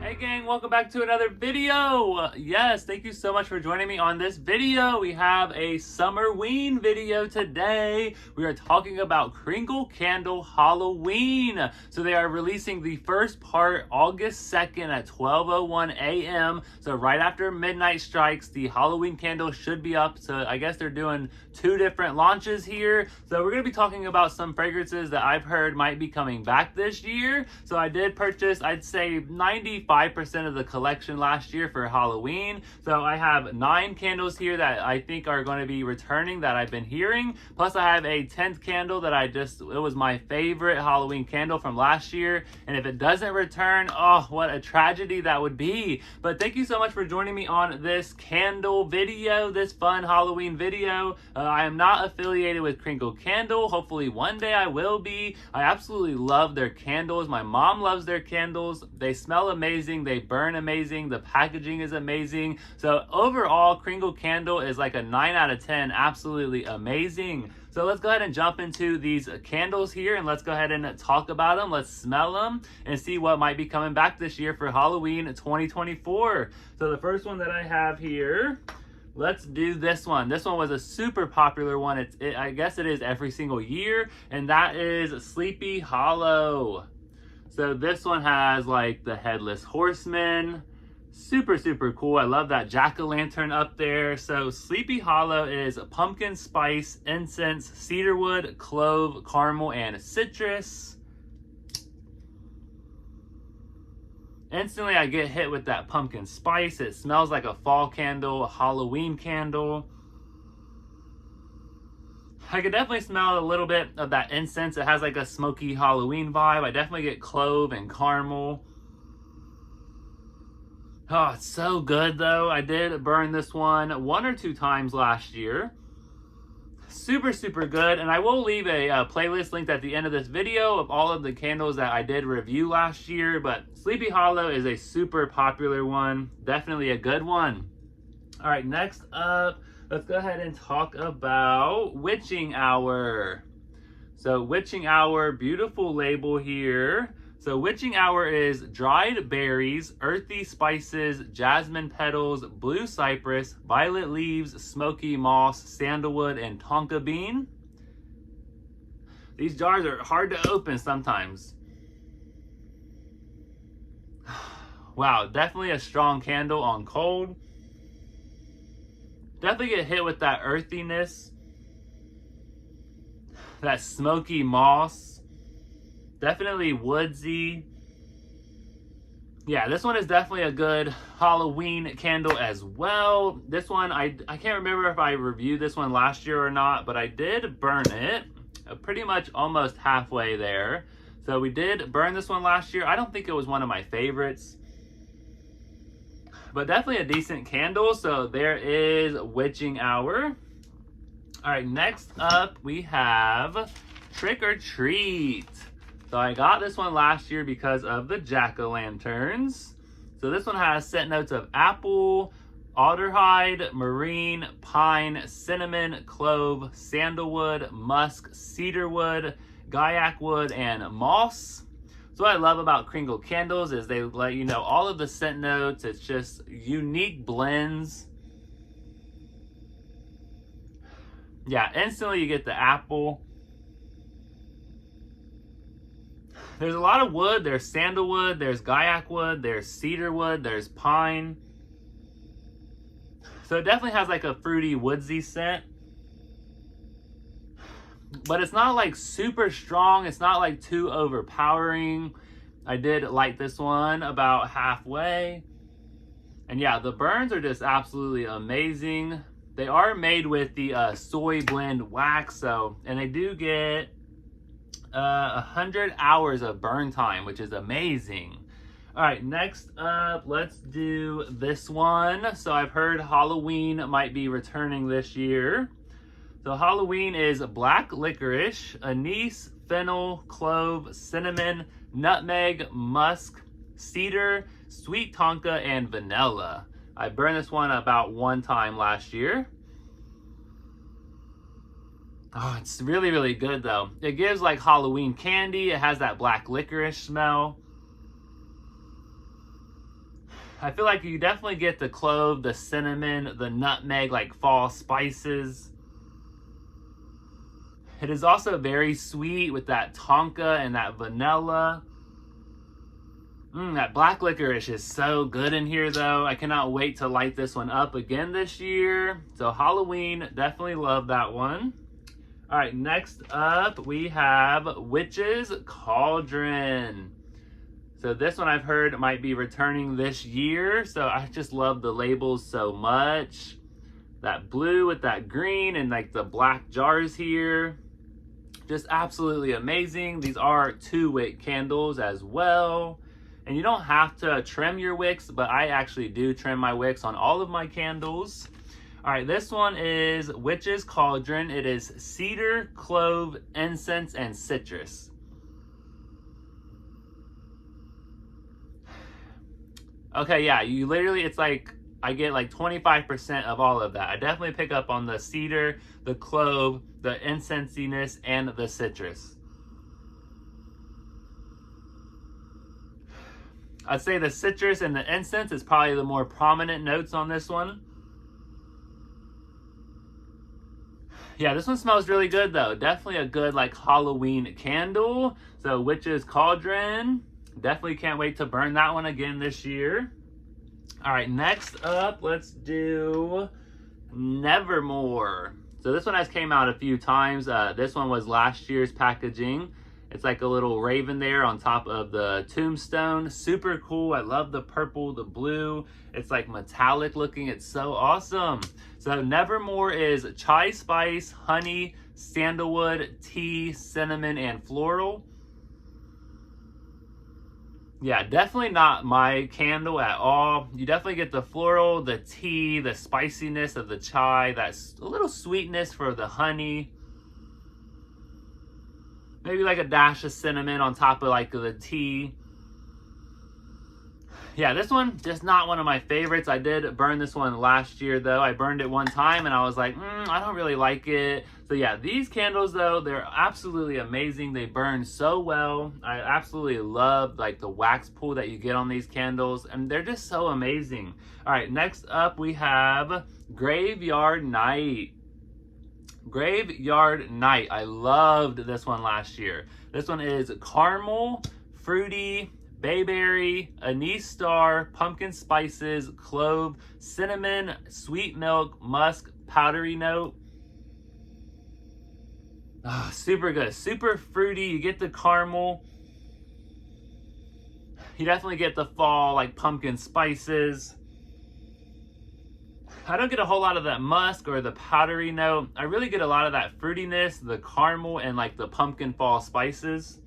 Hey gang, welcome back to another video. Yes, thank you so much for joining me on this video. We have a Summerween video today. We are talking about Kringle Candle Halloween. So they are releasing the first part August 2nd at 12:01 a.m. So right after midnight strikes, the Halloween candle should be up. So I guess they're doing two different launches here. So we're going to be talking about some fragrances that I've heard might be coming back this year. So I did purchase, I'd say 95% of the collection last year for Halloween. So I have 9 candles here that I think are going to be returning that I've been hearing. Plus I have a 10th candle that it was my favorite Halloween candle from last year. And if it doesn't return, oh, what a tragedy that would be. But thank you so much for joining me on this candle video, this fun Halloween video. I am not affiliated with Kringle Candle. Hopefully one day I will be. I absolutely love their candles. My mom loves their candles. They smell amazing. They burn amazing. The packaging is amazing. So overall, Kringle Candle is like a 9 out of 10. Absolutely amazing. So let's go ahead and jump into these candles here and let's go ahead and talk about them. Let's smell them and see what might be coming back this year for Halloween 2024. So the first one that I have here, let's do this one. This one was a super popular one. I guess it is every single year, and that is Sleepy Hollow. So this one has like the Headless Horseman. Super, super cool. I love that jack-o'-lantern up there. So Sleepy Hollow is pumpkin spice, incense, cedarwood, clove, caramel, and citrus. Instantly, I get hit with that pumpkin spice. It smells like a fall candle, a Halloween candle. I could definitely smell a little bit of that incense. It has like a smoky Halloween vibe. I definitely get clove and caramel. Oh, it's so good though. I did burn this one or 2 times last year. Super, super good. And I will leave a playlist linked at the end of this video of all of the candles that I did review last year. But Sleepy Hollow is a super popular one. Definitely a good one. All right, next up, let's go ahead and talk about Witching Hour. So Witching Hour, beautiful label here. So Witching Hour is dried berries, earthy spices, jasmine petals, blue cypress, violet leaves, smoky moss, sandalwood, and tonka bean. These jars are hard to open sometimes. Wow, definitely a strong candle on cold. Definitely get hit with that earthiness, that smoky moss. Definitely woodsy. Yeah, this one is definitely a good Halloween candle as well. This one, I can't remember if I reviewed this one last year or not, but I did burn it pretty much almost halfway there. So we did burn this one last year. I don't think it was one of my favorites, but definitely a decent candle. So there is Witching Hour. All right, next up we have Trick or Treat. So I got this one last year because of the jack-o'-lanterns. So this one has scent notes of apple, aldehyde, marine, pine, cinnamon, clove, sandalwood, musk, cedarwood, gaiac wood, and moss. So what I love about Kringle candles is they let you know all of the scent notes. It's just unique blends. Yeah, instantly you get the apple. There's a lot of wood. There's sandalwood, there's gaiac wood, there's cedarwood, there's pine. So it definitely has like a fruity, woodsy scent. But it's not like super strong. It's not like too overpowering. I did light this one about halfway. And yeah, the burns are just absolutely amazing. They are made with the soy blend wax, and they do get 100 hours of burn time, which is amazing. All right, next up, let's do this one. So I've heard Halloween might be returning this year. So Halloween is black licorice, anise, fennel, clove, cinnamon, nutmeg, musk, cedar, sweet tonka, and vanilla. I burned this one about 1 time last year. Oh, it's really, really good though. It gives like Halloween candy. It has that black licorice smell. I feel like you definitely get the clove, the cinnamon, the nutmeg, like fall spices. It is also very sweet with that tonka and that vanilla. That black licorice is so good in here though. I cannot wait to light this one up again this year. So Halloween, definitely love that one. All right, next up we have Witch's Cauldron. So this one I've heard might be returning this year. So I just love the labels so much. That blue with that green and like the black jars here. Just absolutely amazing. These are 2-wick candles as well. And you don't have to trim your wicks, but I actually do trim my wicks on all of my candles. All right, this one is Witch's Cauldron. It is cedar, clove, incense, and citrus. Okay, yeah, you literally, it's like, I get like 25% of all of that. I definitely pick up on the cedar, the clove, the incensiness, and the citrus. I'd say the citrus and the incense is probably the more prominent notes on this one. Yeah, this one smells really good though. Definitely a good like Halloween candle. So Witch's Cauldron. Definitely can't wait to burn that one again this year. All right, next up, let's do Nevermore. So this one has came out a few times. This one was last year's packaging. It's like a little raven there on top of the tombstone. Super cool. I love the purple, the blue. It's like metallic looking. It's so awesome. So Nevermore is chai spice, honey, sandalwood, tea, cinnamon, and floral. Yeah, definitely not my candle at all. You definitely get the floral, the tea, the spiciness of the chai, that's a little sweetness for the honey. Maybe like a dash of cinnamon on top of like the tea. Yeah, this one, just not one of my favorites. I did burn this one last year though. I burned it one time and I was like, I don't really like it. So yeah, these candles though, they're absolutely amazing. They burn so well. I absolutely love like the wax pool that you get on these candles and they're just so amazing. All right, next up we have Graveyard Night. Graveyard Night. I loved this one last year. This one is caramel, fruity, bayberry, anise star, pumpkin spices, clove, cinnamon, sweet milk, musk, powdery note. Oh, super good. Super fruity. You get the caramel. You definitely get the fall, like pumpkin spices. I don't get a whole lot of that musk or the powdery note. I really get a lot of that fruitiness, the caramel, and like the pumpkin fall spices.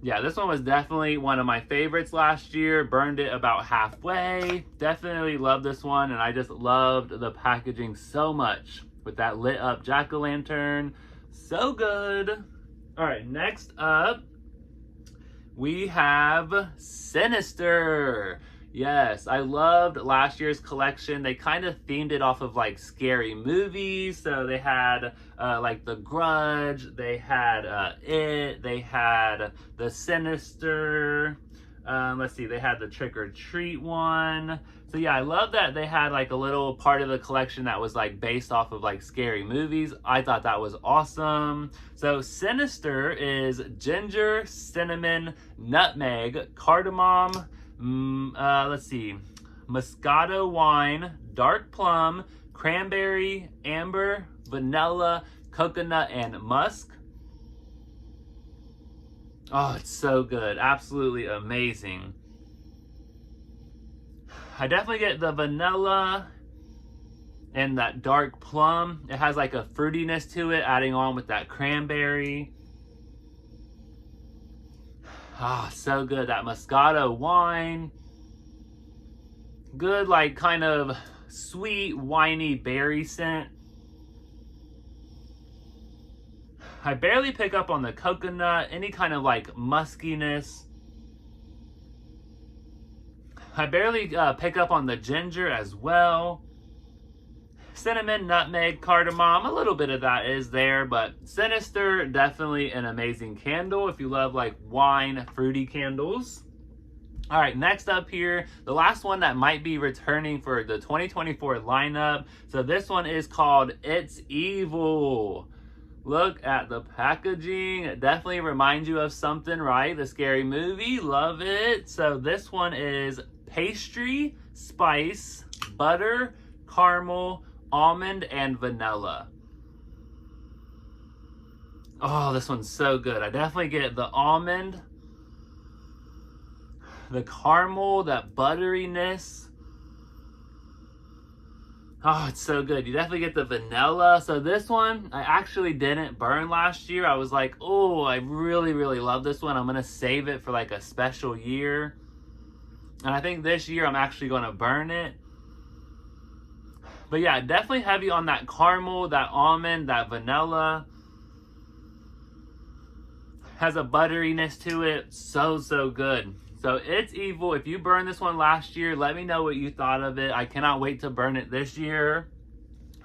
Yeah, this one was definitely one of my favorites last year. Burned it about halfway. Definitely love this one, and I just loved the packaging so much with that lit up jack-o'-lantern. So good. All right, next up, we have Sinister. Yes, I loved last year's collection. They kind of themed it off of like scary movies. So they had like The Grudge, they had It, they had The Sinister. Let's see, they had the Trick or Treat one. So yeah, I love that they had like a little part of the collection that was like based off of like scary movies. I thought that was awesome. So Sinister is ginger, cinnamon, nutmeg, cardamom, let's see, Moscato wine, dark plum, cranberry, amber, vanilla, coconut, and musk. Oh, it's so good. Absolutely amazing. I definitely get the vanilla and that dark plum. It has like a fruitiness to it, adding on with that cranberry. Ah, so good. That Moscato wine. Good, like kind of sweet, winey berry scent. I barely pick up on the coconut, any kind of like muskiness. I barely pick up on the ginger as well. Cinnamon, nutmeg, cardamom, a little bit of that is there, but Sinister, definitely an amazing candle if you love like wine, fruity candles. All right, next up here, the last one that might be returning for the 2024 lineup. So this one is called It's Evil. Look at the packaging. It definitely reminds you of something, right? The Scary Movie. Love it. So this one is pastry, spice, butter, caramel, almond, and vanilla. Oh, this one's so good. I definitely get the almond, the caramel, that butteriness. Oh, it's so good. You definitely get the vanilla. So this one, I actually didn't burn last year. I was like, oh, I really, really love this one. I'm going to save it for like a special year. And I think this year I'm actually going to burn it. But yeah, definitely heavy on that caramel, that almond, that vanilla. Has a butteriness to it. So, so good. So It's Evil. If you burned this one last year, let me know what you thought of it. I cannot wait to burn it this year.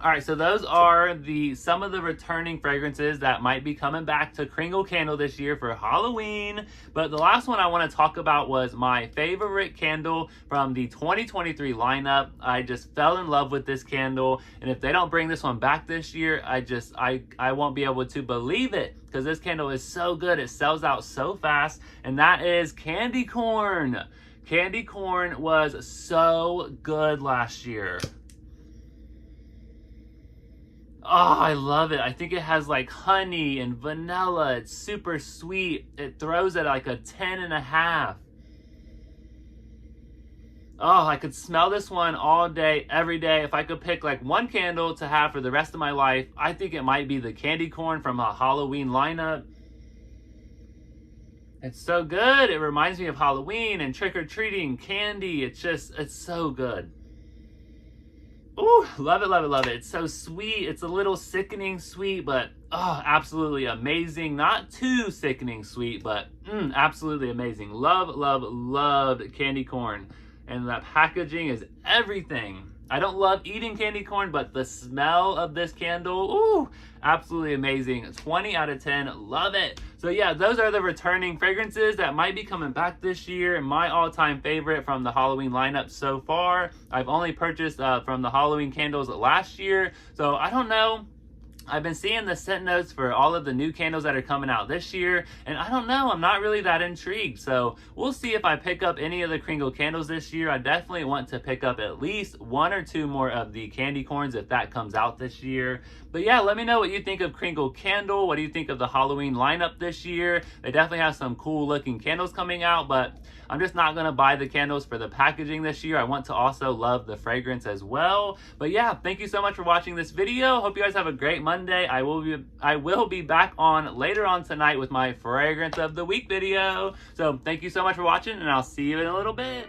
All right, so those are some of the returning fragrances that might be coming back to Kringle Candle this year for Halloween. But the last one I want to talk about was my favorite candle from the 2023 lineup. I just fell in love with this candle, and if they don't bring this one back this year, I won't be able to believe it, because this candle is so good. It sells out so fast, and that is Candy Corn. Candy Corn was so good last year. Oh, I love it. I think it has like honey and vanilla. It's super sweet. It throws at like a 10.5. Oh, I could smell this one all day, every day. If I could pick like one candle to have for the rest of my life, I think it might be the Candy Corn from a Halloween lineup. It's so good. It reminds me of Halloween and trick-or-treating, candy. It's so good. Ooh, love it, love it, love it. It's so sweet. It's a little sickening sweet, but oh, absolutely amazing. Not too sickening sweet, but absolutely amazing. Love, love, loved Candy Corn. And that packaging is everything. I don't love eating candy corn, but the smell of this candle, ooh, absolutely amazing. 20 out of 10, love it. So yeah, those are the returning fragrances that might be coming back this year, and my all-time favorite from the Halloween lineup so far. I've only purchased from the Halloween candles last year, so I don't know. I've been seeing the scent notes for all of the new candles that are coming out this year, and I don't know, I'm not really that intrigued. So we'll see if I pick up any of the Kringle candles this year. I definitely want to pick up at least 1 or 2 more of the candy corns if that comes out this year. But yeah, let me know what you think of Kringle Candle. What do you think of the Halloween lineup this year? They definitely have some cool looking candles coming out, but I'm just not going to buy the candles for the packaging this year. I want to also love the fragrance as well. But yeah, thank you so much for watching this video. Hope you guys have a great Monday. I will be back on later on tonight with my fragrance of the week video. So thank you so much for watching, and I'll see you in a little bit.